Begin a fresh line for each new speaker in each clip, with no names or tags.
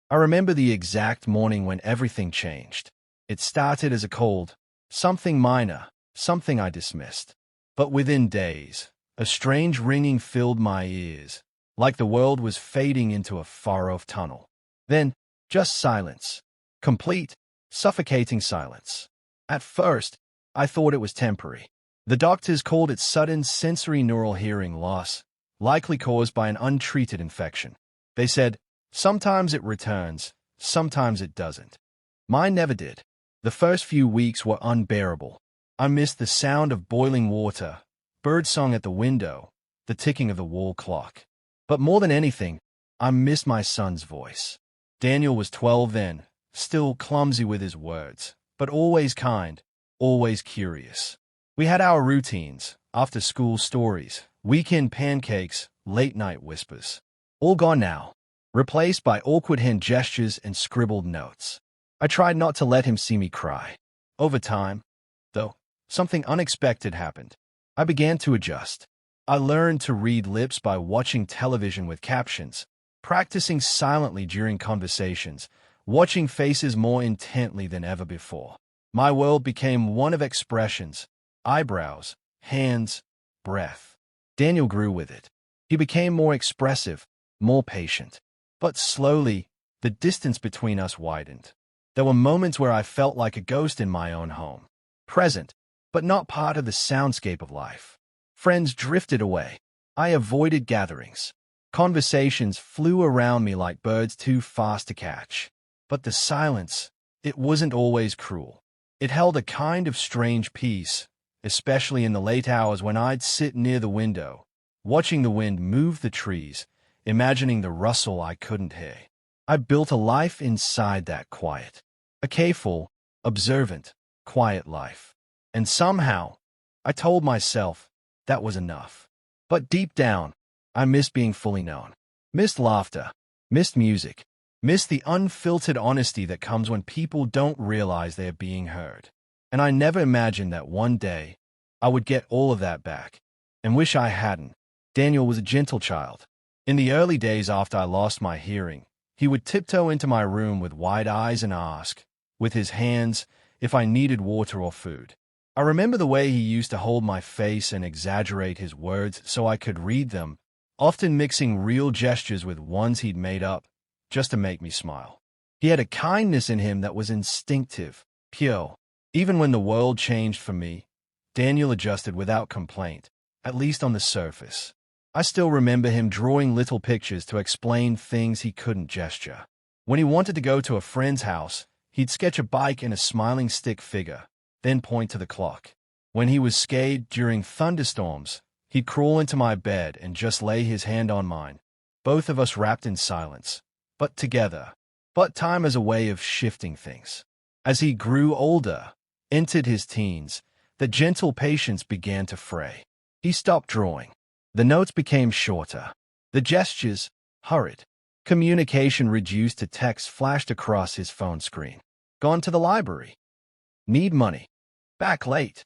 I remember the exact morning when everything changed. It started as a cold, something minor, something I dismissed. But within days, a strange ringing filled my ears, like the world was fading into a far-off tunnel. Then, just silence. Complete, suffocating silence. At first, I thought it was temporary. The doctors called it sudden sensory neural hearing loss, likely caused by an untreated infection. They said, sometimes it returns, sometimes it doesn't. Mine never did. The first few weeks were unbearable. I missed the sound of boiling water, birdsong at the window, the ticking of the wall clock. But more than anything, I missed my son's voice. Daniel was 12 then, still clumsy with his words, but always kind, always curious. We had our routines, after-school stories, weekend pancakes, late-night whispers. All gone now, replaced by awkward hand gestures and scribbled notes. I tried not to let him see me cry. Over time, though, something unexpected happened. I began to adjust. I learned to read lips by watching television with captions, practicing silently during conversations, watching faces more intently than ever before. My world became one of expressions, eyebrows, hands, breath. Daniel grew with it. He became more expressive, more patient. But slowly, the distance between us widened. There were moments where I felt like a ghost in my own home, present, but not part of the soundscape of life. Friends drifted away. I avoided gatherings. Conversations flew around me like birds too fast to catch. But the silence, it wasn't always cruel. It held a kind of strange peace, especially in the late hours when I'd sit near the window, watching the wind move the trees, imagining the rustle I couldn't hear. I built a life inside that quiet. A careful, observant, quiet life. And somehow, I told myself that was enough. But deep down, I missed being fully known. Missed laughter. Missed music. Missed the unfiltered honesty that comes when people don't realize they are being heard. And I never imagined that one day, I would get all of that back. And wish I hadn't. Daniel was a gentle child. In the early days after I lost my hearing, he would tiptoe into my room with wide eyes and ask, with his hands, if I needed water or food. I remember the way he used to hold my face and exaggerate his words so I could read them, often mixing real gestures with ones he'd made up, just to make me smile. He had a kindness in him that was instinctive, pure. Even when the world changed for me, Daniel adjusted without complaint, at least on the surface. I still remember him drawing little pictures to explain things he couldn't gesture. When he wanted to go to a friend's house, he'd sketch a bike and a smiling stick figure, then point to the clock. When he was scared during thunderstorms, he'd crawl into my bed and just lay his hand on mine, both of us wrapped in silence, but together. But time as a way of shifting things. As he grew older, entered his teens, the gentle patience began to fray. He stopped drawing. The notes became shorter. The gestures, hurried. Communication reduced to text flashed across his phone screen. Gone to the library. Need money. Back late.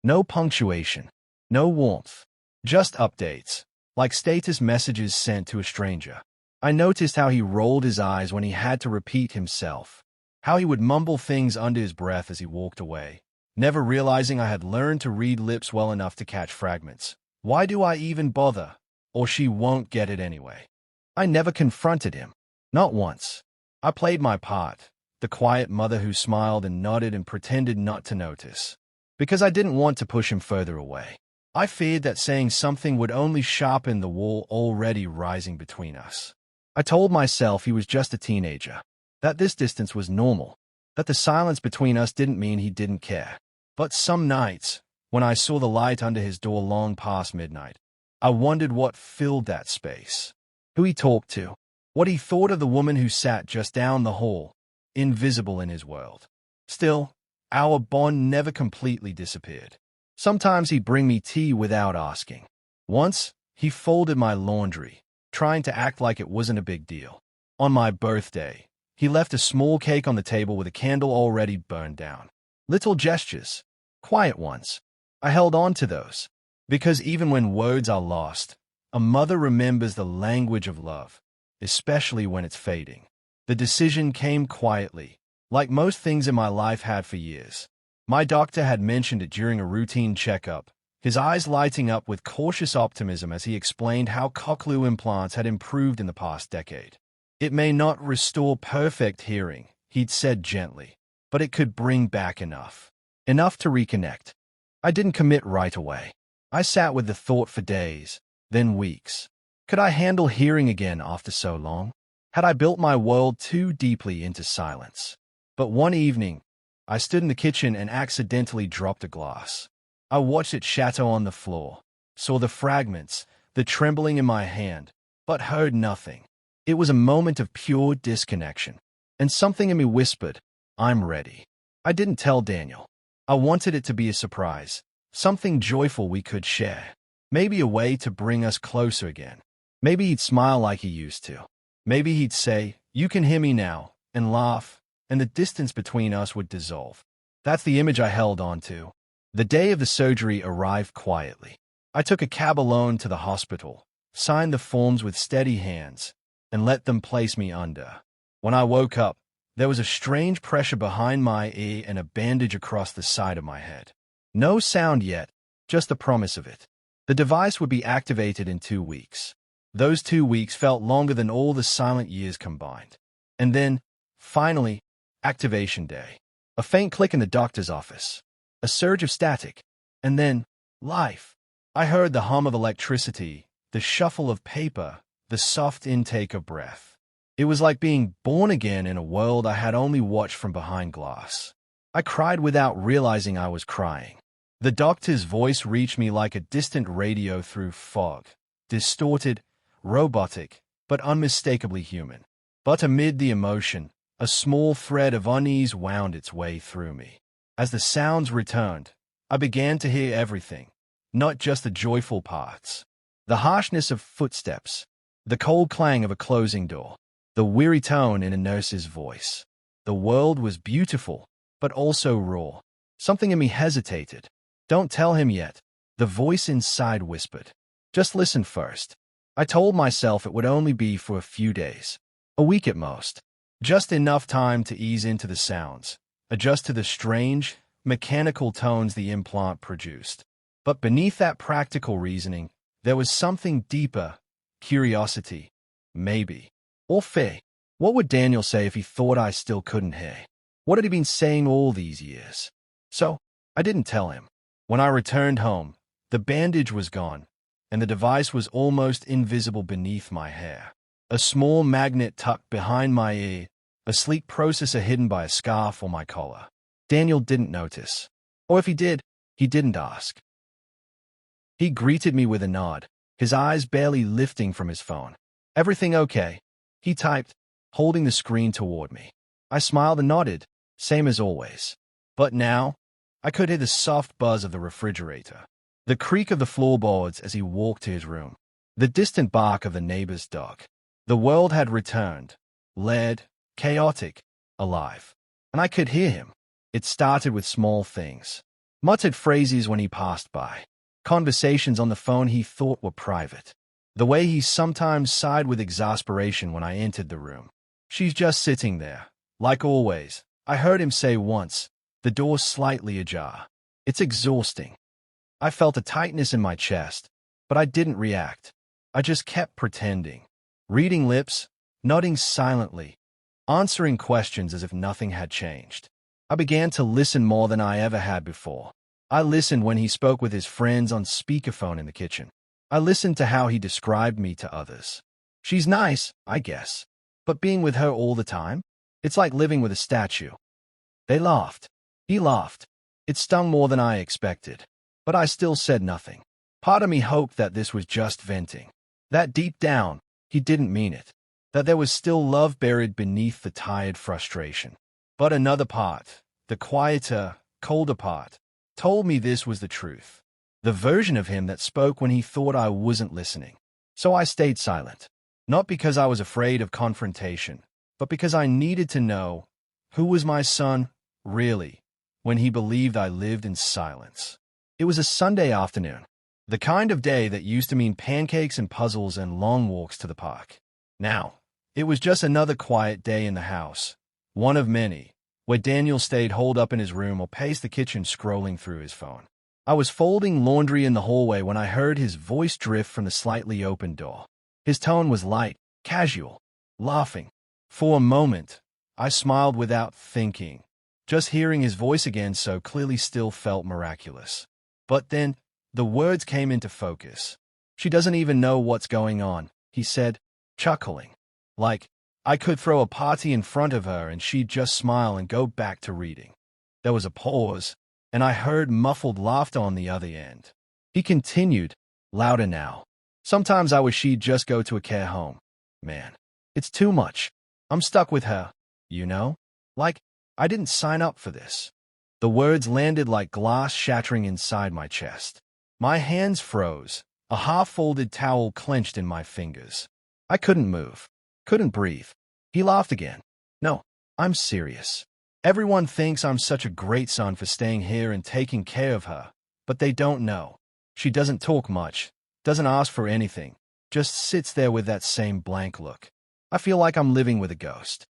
No punctuation. No warmth. Just updates, like status messages sent to a stranger. I noticed how he rolled his eyes when he had to repeat himself, how he would mumble things under his breath as he walked away, never realizing I had learned to read lips well enough to catch fragments. Why do I even bother? Or she won't get it anyway. I never confronted him. Not once. I played my part, the quiet mother who smiled and nodded and pretended not to notice, because I didn't want to push him further away. I feared that saying something would only sharpen the wall already rising between us. I told myself he was just a teenager, that this distance was normal, that the silence between us didn't mean he didn't care. But some nights, when I saw the light under his door long past midnight, I wondered what filled that space, who he talked to, what he thought of the woman who sat just down the hall, invisible in his world. Still, our bond never completely disappeared. Sometimes he'd bring me tea without asking. Once, he folded my laundry, trying to act like it wasn't a big deal. On my birthday, he left a small cake on the table with a candle already burned down. Little gestures, quiet ones. I held on to those, because even when words are lost, a mother remembers the language of love, especially when it's fading. The decision came quietly, like most things in my life had for years. My doctor had mentioned it during a routine checkup, his eyes lighting up with cautious optimism as he explained how cochlear implants had improved in the past decade. It may not restore perfect hearing, he'd said gently, but it could bring back enough. Enough to reconnect. I didn't commit right away. I sat with the thought for days, then weeks. Could I handle hearing again after so long? Had I built my world too deeply into silence? But one evening, I stood in the kitchen and accidentally dropped a glass. I watched it shatter on the floor, saw the fragments, the trembling in my hand, but heard nothing. It was a moment of pure disconnection. And something in me whispered, I'm ready. I didn't tell Daniel. I wanted it to be a surprise, something joyful we could share. Maybe a way to bring us closer again. Maybe he'd smile like he used to. Maybe he'd say, you can hear me now, and laugh, and the distance between us would dissolve. That's the image I held on to. The day of the surgery arrived quietly. I took a cab alone to the hospital, signed the forms with steady hands, and let them place me under. When I woke up, there was a strange pressure behind my ear and a bandage across the side of my head. No sound yet, just the promise of it. The device would be activated in 2 weeks. Those 2 weeks felt longer than all the silent years combined. And then, finally, activation day. A faint click in the doctor's office. A surge of static. And then, life. I heard the hum of electricity, the shuffle of paper, the soft intake of breath. It was like being born again in a world I had only watched from behind glass. I cried without realizing I was crying. The doctor's voice reached me like a distant radio through fog, distorted, robotic, but unmistakably human. But amid the emotion, a small thread of unease wound its way through me. As the sounds returned, I began to hear everything, not just the joyful parts. The harshness of footsteps, the cold clang of a closing door, the weary tone in a nurse's voice. The world was beautiful, but also raw. Something in me hesitated. Don't tell him yet, the voice inside whispered. Just listen first. I told myself it would only be for a few days, a week at most. Just enough time to ease into the sounds, adjust to the strange, mechanical tones the implant produced. But beneath that practical reasoning, there was something deeper, curiosity, maybe. Or fear. What would Daniel say if he thought I still couldn't hear? What had he been saying all these years? So, I didn't tell him. When I returned home, the bandage was gone, and the device was almost invisible beneath my hair. A small magnet tucked behind my ear, a sleek processor hidden by a scarf or my collar. Daniel didn't notice. Or if he did, he didn't ask. He greeted me with a nod, his eyes barely lifting from his phone. Everything okay? He typed, holding the screen toward me. I smiled and nodded, same as always. But now, I could hear the soft buzz of the refrigerator, the creak of the floorboards as he walked to his room, the distant bark of the neighbor's dog. The world had returned, lead, chaotic, alive. And I could hear him. It started with small things. Muttered phrases when he passed by. Conversations on the phone he thought were private. The way he sometimes sighed with exasperation when I entered the room. She's just sitting there. Like always, I heard him say once, the door slightly ajar. It's exhausting. I felt a tightness in my chest, but I didn't react. I just kept pretending. Reading lips, nodding silently, answering questions as if nothing had changed. I began to listen more than I ever had before. I listened when he spoke with his friends on speakerphone in the kitchen. I listened to how he described me to others. She's nice, I guess. But being with her all the time? It's like living with a statue. They laughed. He laughed. It stung more than I expected. But I still said nothing. Part of me hoped that this was just venting. That deep down, he didn't mean it. That there was still love buried beneath the tired frustration. But another part, the quieter, colder part, told me this was the truth. The version of him that spoke when he thought I wasn't listening. So I stayed silent. Not because I was afraid of confrontation, but because I needed to know who was my son, really, when he believed I lived in silence. It was a Sunday afternoon, the kind of day that used to mean pancakes and puzzles and long walks to the park. Now, It was just another quiet day in the house, one of many, where Daniel stayed holed up in his room or paced the kitchen scrolling through his phone. I was folding laundry in the hallway when I heard his voice drift from the slightly open door. His tone was light, casual, laughing. For a moment, I smiled without thinking. Just hearing his voice again so clearly still felt miraculous. But then, the words came into focus. "She doesn't even know what's going on," he said, chuckling. Like, I could throw a party in front of her and she'd just smile and go back to reading. There was a pause, and I heard muffled laughter on the other end. He continued, louder now. "Sometimes I wish she'd just go to a care home. Man, it's too much. I'm stuck with her, you know? Like, I didn't sign up for this." The words landed like glass shattering inside my chest. My hands froze, a half-folded towel clenched in my fingers. I couldn't move, couldn't breathe. He laughed again. "No, I'm serious. Everyone thinks I'm such a great son for staying here and taking care of her, but they don't know. She doesn't talk much, doesn't ask for anything, just sits there with that same blank look. I feel like I'm living with a ghost."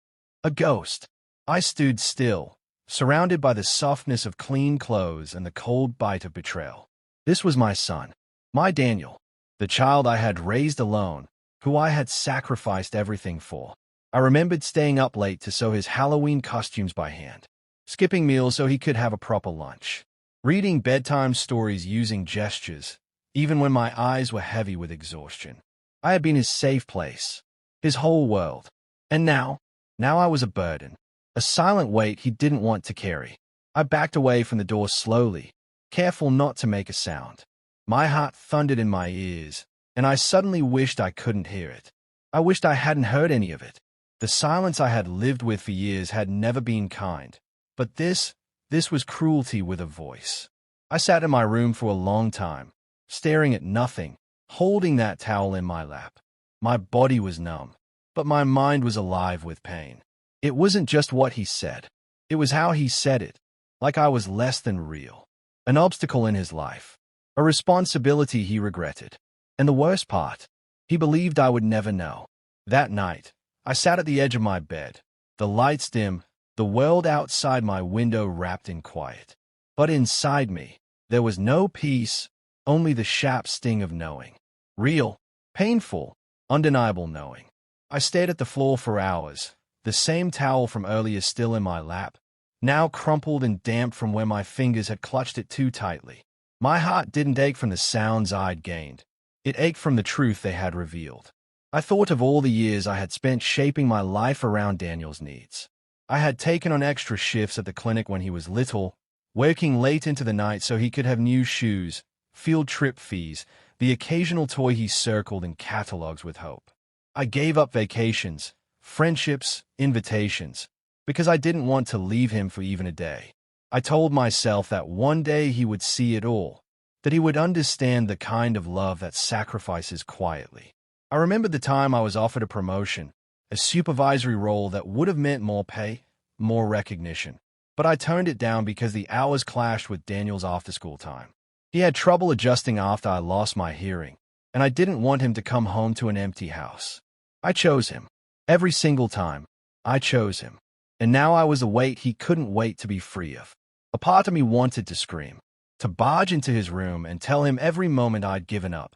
A ghost. I stood still, surrounded by the softness of clean clothes and the cold bite of betrayal. This was my son, my Daniel, the child I had raised alone, who I had sacrificed everything for. I remembered staying up late to sew his Halloween costumes by hand, skipping meals so he could have a proper lunch, reading bedtime stories using gestures, even when my eyes were heavy with exhaustion. I had been his safe place, his whole world. And now I was a burden, a silent weight he didn't want to carry. I backed away from the door slowly, careful not to make a sound. My heart thundered in my ears, and I suddenly wished I couldn't hear it. I wished I hadn't heard any of it. The silence I had lived with for years had never been kind. But this was cruelty with a voice. I sat in my room for a long time, staring at nothing, holding that towel in my lap. My body was numb, but my mind was alive with pain. It wasn't just what he said. It was how he said it, like I was less than real. An obstacle in his life, a responsibility he regretted. And the worst part, he believed I would never know. That night, I sat at the edge of my bed, the lights dim, the world outside my window wrapped in quiet. But inside me, there was no peace, only the sharp sting of knowing. Real, painful, undeniable knowing. I stared at the floor for hours, the same towel from earlier still in my lap, now crumpled and damp from where my fingers had clutched it too tightly. My heart didn't ache from the sounds I'd gained. It ached from the truth they had revealed. I thought of all the years I had spent shaping my life around Daniel's needs. I had taken on extra shifts at the clinic when he was little, working late into the night so he could have new shoes, field trip fees, the occasional toy he circled in catalogs with hope. I gave up vacations, friendships, invitations, because I didn't want to leave him for even a day. I told myself that one day he would see it all, that he would understand the kind of love that sacrifices quietly. I remember the time I was offered a promotion, a supervisory role that would have meant more pay, more recognition. But I turned it down because the hours clashed with Daniel's after-school time. He had trouble adjusting after I lost my hearing, and I didn't want him to come home to an empty house. I chose him. Every single time, I chose him. And now I was a weight he couldn't wait to be free of. A part of me wanted to scream, to barge into his room and tell him every moment I'd given up,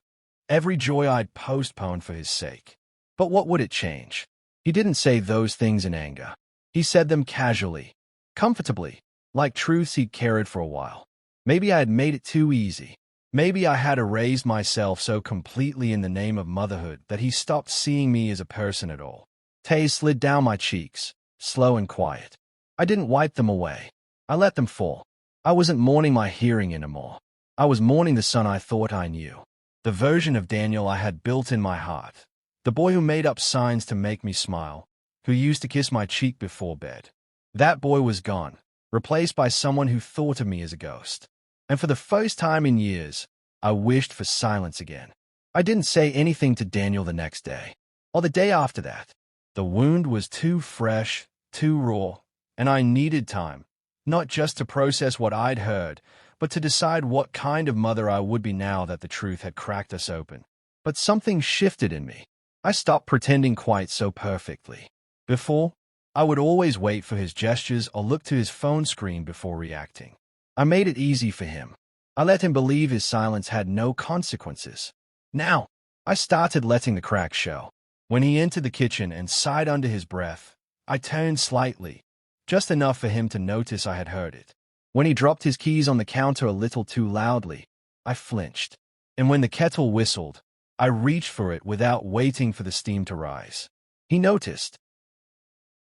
every joy I'd postponed for his sake. But what would it change? He didn't say those things in anger. He said them casually, comfortably, like truths he'd carried for a while. Maybe I had made it too easy. Maybe I had erased myself so completely in the name of motherhood that he stopped seeing me as a person at all. Tears slid down my cheeks, slow and quiet. I didn't wipe them away. I let them fall. I wasn't mourning my hearing anymore. I was mourning the son I thought I knew. The version of Daniel I had built in my heart. The boy who made up signs to make me smile, who used to kiss my cheek before bed. That boy was gone, replaced by someone who thought of me as a ghost. And for the first time in years, I wished for silence again. I didn't say anything to Daniel the next day, or the day after that. The wound was too fresh, too raw, and I needed time, not just to process what I'd heard, but to decide what kind of mother I would be now that the truth had cracked us open. But something shifted in me. I stopped pretending quite so perfectly. Before, I would always wait for his gestures or look to his phone screen before reacting. I made it easy for him. I let him believe his silence had no consequences. Now, I started letting the cracks show. When he entered the kitchen and sighed under his breath, I turned slightly, just enough for him to notice I had heard it. When he dropped his keys on the counter a little too loudly, I flinched. And when the kettle whistled, I reached for it without waiting for the steam to rise. He noticed.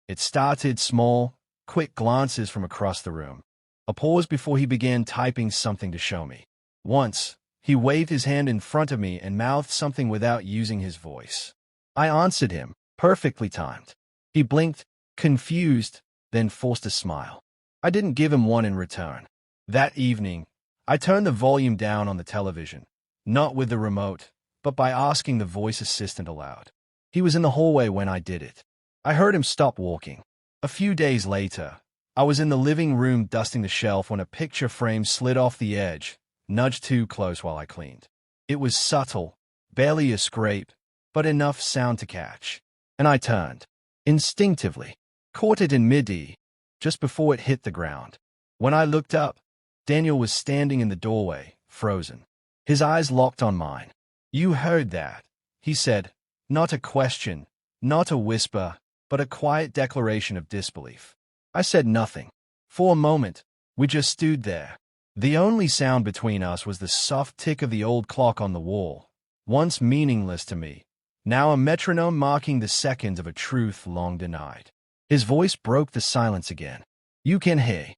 It started small, quick glances from across the room. A pause before he began typing something to show me. Once, he waved his hand in front of me and mouthed something without using his voice. I answered him, perfectly timed. He blinked, confused, then forced a smile. I didn't give him one in return. That evening, I turned the volume down on the television, not with the remote, but by asking the voice assistant aloud. He was in the hallway when I did it. I heard him stop walking. A few days later, I was in the living room dusting the shelf when a picture frame slid off the edge, nudged too close while I cleaned. It was subtle, barely a scrape, but enough sound to catch. And I turned. Instinctively. Caught it in mid-E, just before it hit the ground. When I looked up, Daniel was standing in the doorway, frozen. His eyes locked on mine. "You heard that," he said. Not a question, not a whisper, but a quiet declaration of disbelief. I said nothing. For a moment, we just stood there. The only sound between us was the soft tick of the old clock on the wall, once meaningless to me, now a metronome marking the seconds of a truth long denied. His voice broke the silence again. "You can hear."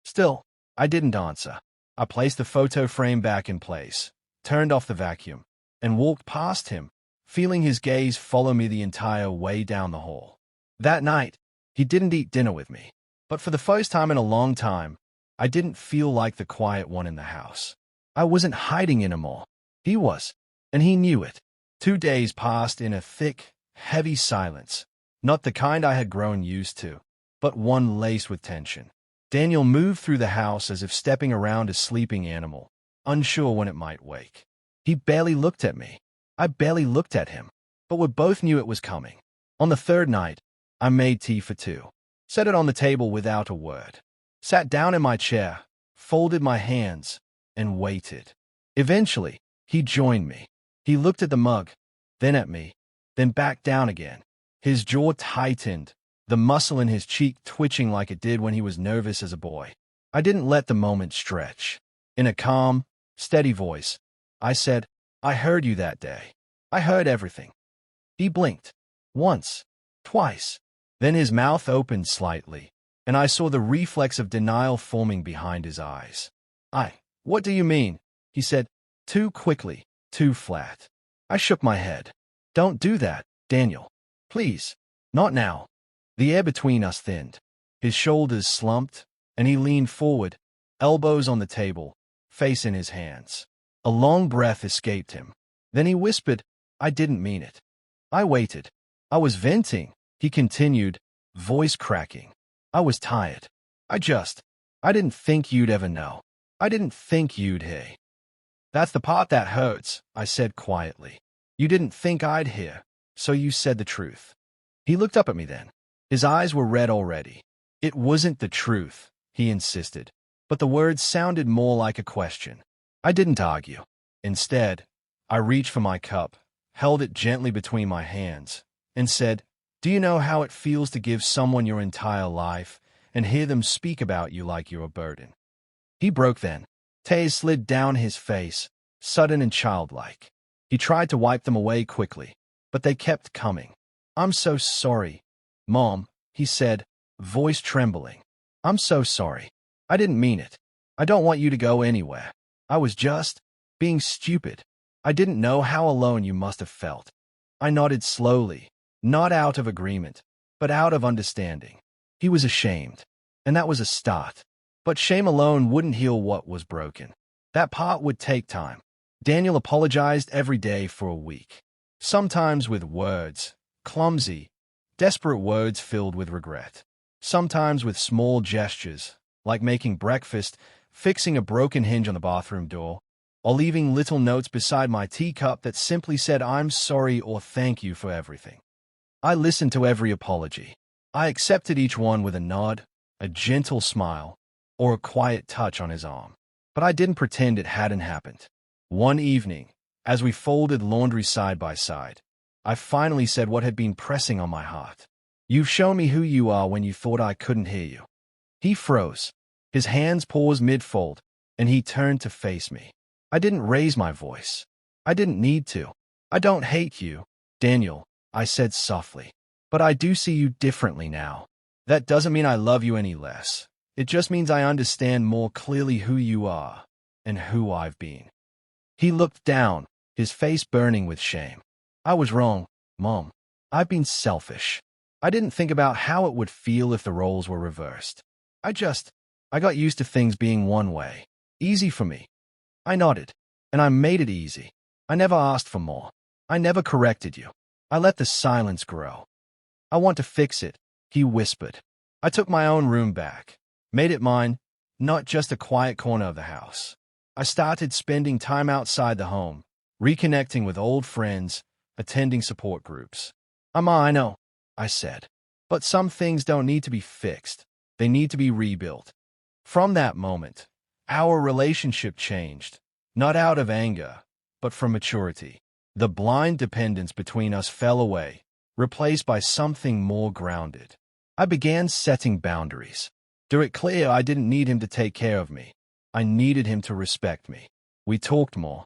Still, I didn't answer. I placed the photo frame back in place, turned off the vacuum, and walked past him, feeling his gaze follow me the entire way down the hall. That night, he didn't eat dinner with me. But for the first time in a long time, I didn't feel like the quiet one in the house. I wasn't hiding anymore. He was, and he knew it. 2 days passed in a thick, heavy silence, not the kind I had grown used to, but one laced with tension. Daniel moved through the house as if stepping around a sleeping animal, unsure when it might wake. He barely looked at me. I barely looked at him, but we both knew it was coming. On the third night, I made tea for two. Set it on the table without a word. Sat down in my chair, folded my hands, and waited. Eventually, he joined me. He looked at the mug, then at me, then back down again. His jaw tightened, the muscle in his cheek twitching like it did when he was nervous as a boy. I didn't let the moment stretch. In a calm, steady voice, I said, "I heard you that day. I heard everything." He blinked. Once, twice. Then his mouth opened slightly, and I saw the reflex of denial forming behind his eyes. What do you mean?" he said, too quickly, too flat. I shook my head. "Don't do that, Daniel. Please. Not now." The air between us thinned. His shoulders slumped, and he leaned forward, elbows on the table, face in his hands. A long breath escaped him. Then he whispered, "I didn't mean it." I waited. I was venting. He continued, voice cracking. "I was tired. I didn't think you'd ever know. I didn't think you'd hear." "That's the part that hurts," I said quietly. "You didn't think I'd hear, so you said the truth." He looked up at me then. His eyes were red already. "It wasn't the truth," he insisted, but the words sounded more like a question. I didn't argue. Instead, I reached for my cup, held it gently between my hands, and said, "Do you know how it feels to give someone your entire life and hear them speak about you like you're a burden?" He broke then. Tears slid down his face, sudden and childlike. He tried to wipe them away quickly, but they kept coming. "I'm so sorry, Mom," he said, voice trembling. "I'm so sorry. I didn't mean it. I don't want you to go anywhere. I was just being stupid. I didn't know how alone you must have felt." I nodded slowly, not out of agreement, but out of understanding. He was ashamed, and that was a start. But shame alone wouldn't heal what was broken. That part would take time. Daniel apologized every day for a week, sometimes with words, clumsy, desperate words filled with regret, sometimes with small gestures, like making breakfast, fixing a broken hinge on the bathroom door, or leaving little notes beside my teacup that simply said I'm sorry or thank you for everything. I listened to every apology. I accepted each one with a nod, a gentle smile, or a quiet touch on his arm. But I didn't pretend it hadn't happened. One evening, as we folded laundry side by side, I finally said what had been pressing on my heart. You've shown me who you are when you thought I couldn't hear you. He froze. His hands paused mid-fold, and he turned to face me. I didn't raise my voice. I didn't need to. I don't hate you, Daniel, I said softly. But I do see you differently now. That doesn't mean I love you any less. It just means I understand more clearly who you are and who I've been. He looked down, his face burning with shame. I was wrong, Mom. I've been selfish. I didn't think about how it would feel if the roles were reversed. I got used to things being one way. Easy for me. I nodded, and I made it easy. I never asked for more. I never corrected you. I let the silence grow. I want to fix it, he whispered. I took my own room back, made it mine, not just a quiet corner of the house. I started spending time outside the home, reconnecting with old friends, attending support groups. I know, I said. But some things don't need to be fixed. They need to be rebuilt. From that moment, our relationship changed, not out of anger, but from maturity. The blind dependence between us fell away, replaced by something more grounded. I began setting boundaries. To it clear, I didn't need him to take care of me. I needed him to respect me. We talked more,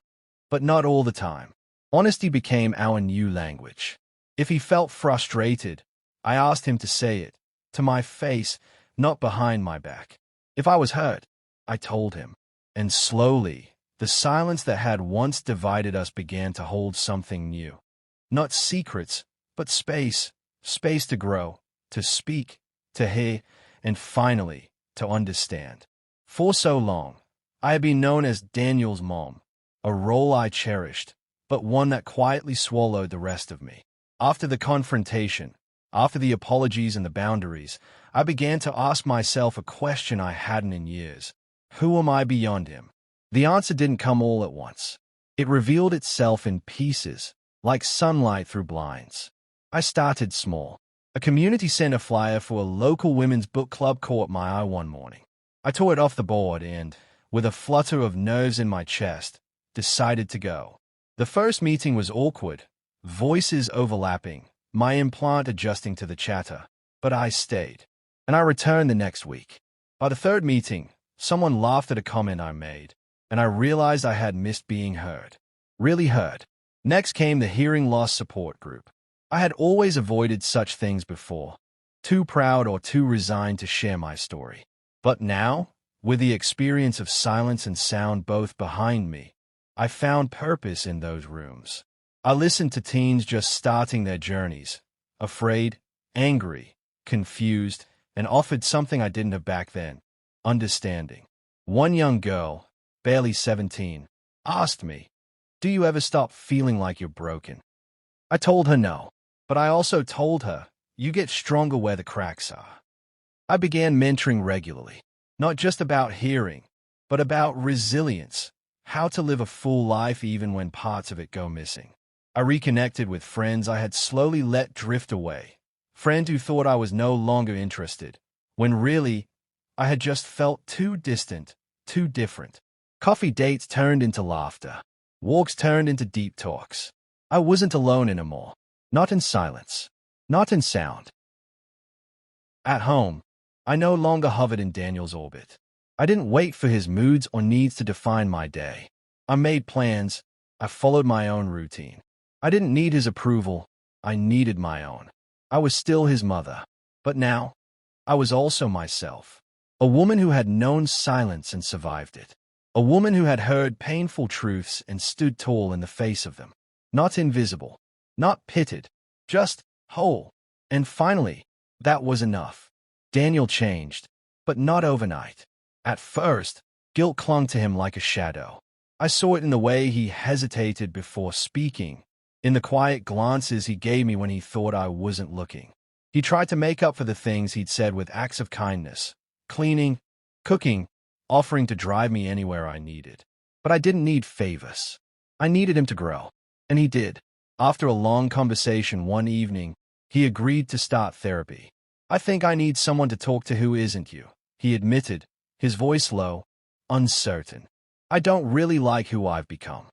but not all the time. Honesty became our new language. If he felt frustrated, I asked him to say it, to my face, not behind my back. If I was hurt, I told him. And slowly, the silence that had once divided us began to hold something new. Not secrets, but space. Space to grow, to speak, to hear, and finally, to understand. For so long, I had been known as Daniel's mom, a role I cherished, but one that quietly swallowed the rest of me. After the confrontation, after the apologies and the boundaries, I began to ask myself a question I hadn't in years. Who am I beyond him? The answer didn't come all at once. It revealed itself in pieces, like sunlight through blinds. I started small. A community center flyer for a local women's book club caught my eye one morning. I tore it off the board and, with a flutter of nerves in my chest, decided to go. The first meeting was awkward, voices overlapping, my implant adjusting to the chatter, but I stayed. And I returned the next week. By the third meeting, someone laughed at a comment I made, and I realized I had missed being heard. Really heard. Next came the hearing loss support group. I had always avoided such things before, too proud or too resigned to share my story. But now, with the experience of silence and sound both behind me, I found purpose in those rooms. I listened to teens just starting their journeys, afraid, angry, confused, and offered something I didn't have back then, understanding. One young girl, barely 17, asked me, "Do you ever stop feeling like you're broken?" I told her no, but I also told her, "You get stronger where the cracks are." I began mentoring regularly, not just about hearing, but about resilience, how to live a full life even when parts of it go missing. I reconnected with friends I had slowly let drift away, friends who thought I was no longer interested, when really, I had just felt too distant, too different. Coffee dates turned into laughter. Walks turned into deep talks. I wasn't alone anymore. Not in silence. Not in sound. At home, I no longer hovered in Daniel's orbit. I didn't wait for his moods or needs to define my day. I made plans. I followed my own routine. I didn't need his approval. I needed my own. I was still his mother. But now, I was also myself. A woman who had known silence and survived it. A woman who had heard painful truths and stood tall in the face of them. Not invisible. Not pitted. Just whole. And finally, that was enough. Daniel changed, but not overnight. At first, guilt clung to him like a shadow. I saw it in the way he hesitated before speaking, in the quiet glances he gave me when he thought I wasn't looking. He tried to make up for the things he'd said with acts of kindness, cleaning, cooking, offering to drive me anywhere I needed. But I didn't need favors. I needed him to grow. And he did. After a long conversation one evening, he agreed to start therapy. I think I need someone to talk to who isn't you, he admitted, his voice low, uncertain. I don't really like who I've become.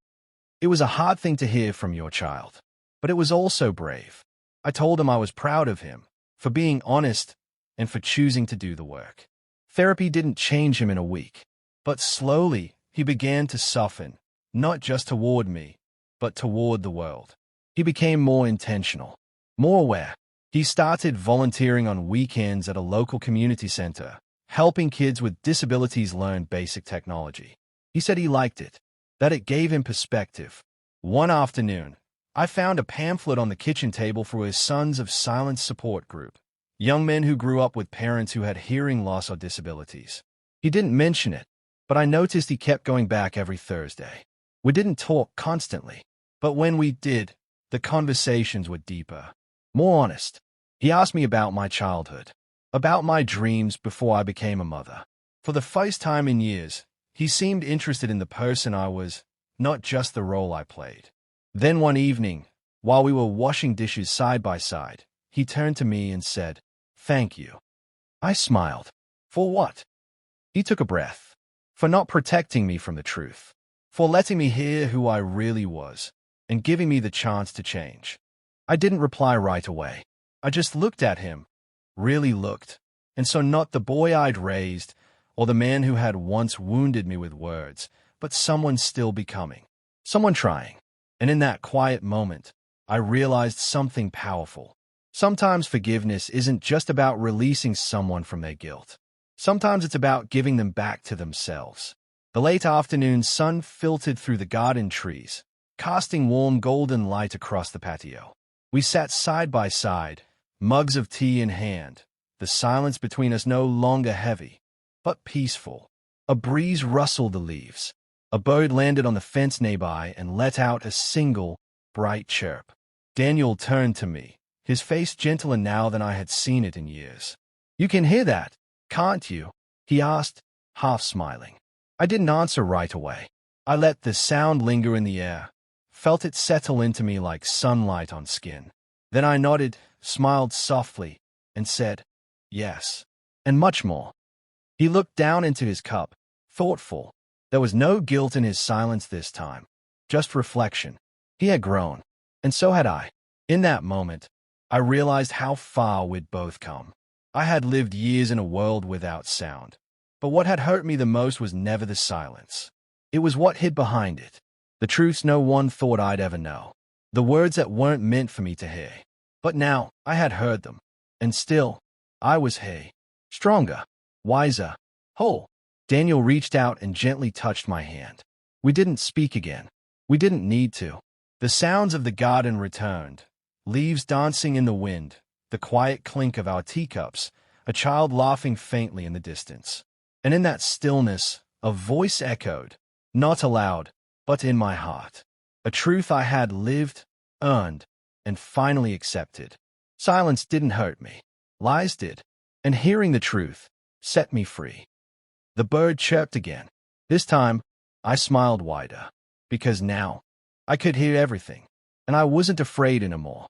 It was a hard thing to hear from your child, but it was also brave. I told him I was proud of him for being honest and for choosing to do the work. Therapy didn't change him in a week, but slowly he began to soften, not just toward me, but toward the world. He became more intentional, more aware. He started volunteering on weekends at a local community center, helping kids with disabilities learn basic technology. He said he liked it, that it gave him perspective. One afternoon, I found a pamphlet on the kitchen table for his Sons of Silence support group, young men who grew up with parents who had hearing loss or disabilities. He didn't mention it, but I noticed he kept going back every Thursday. We didn't talk constantly, but when we did, the conversations were deeper, more honest. He asked me about my childhood, about my dreams before I became a mother. For the first time in years, he seemed interested in the person I was, not just the role I played. Then one evening, while we were washing dishes side by side, he turned to me and said, "Thank you." I smiled. For what? He took a breath. For not protecting me from the truth. For letting me hear who I really was, and giving me the chance to change. I didn't reply right away. I just looked at him, really looked, and saw not the boy I'd raised, or the man who had once wounded me with words, but someone still becoming, someone trying. And in that quiet moment, I realized something powerful. Sometimes forgiveness isn't just about releasing someone from their guilt. Sometimes it's about giving them back to themselves. The late afternoon sun filtered through the garden trees, casting warm golden light across the patio. We sat side by side, mugs of tea in hand, the silence between us no longer heavy, but peaceful. A breeze rustled the leaves. A bird landed on the fence nearby and let out a single, bright chirp. Daniel turned to me, his face gentler now than I had seen it in years. "You can hear that, can't you?" he asked, half smiling. I didn't answer right away. I let the sound linger in the air, felt it settle into me like sunlight on skin. Then I nodded, smiled softly, and said, "Yes, and much more." He looked down into his cup, thoughtful. There was no guilt in his silence this time, just reflection. He had grown, and so had I. In that moment, I realized how far we'd both come. I had lived years in a world without sound, but what had hurt me the most was never the silence. It was what hid behind it, the truths no one thought I'd ever know, the words that weren't meant for me to hear. But now, I had heard them, and still, I was here, stronger, wiser, whole. Daniel reached out and gently touched my hand. We didn't speak again. We didn't need to. The sounds of the garden returned, leaves dancing in the wind, the quiet clink of our teacups, a child laughing faintly in the distance. And in that stillness, a voice echoed, not aloud, but in my heart. A truth I had lived, earned, and finally accepted. Silence didn't hurt me. Lies did. And hearing the truth set me free. The bird chirped again. This time, I smiled wider, because now I could hear everything, and I wasn't afraid anymore.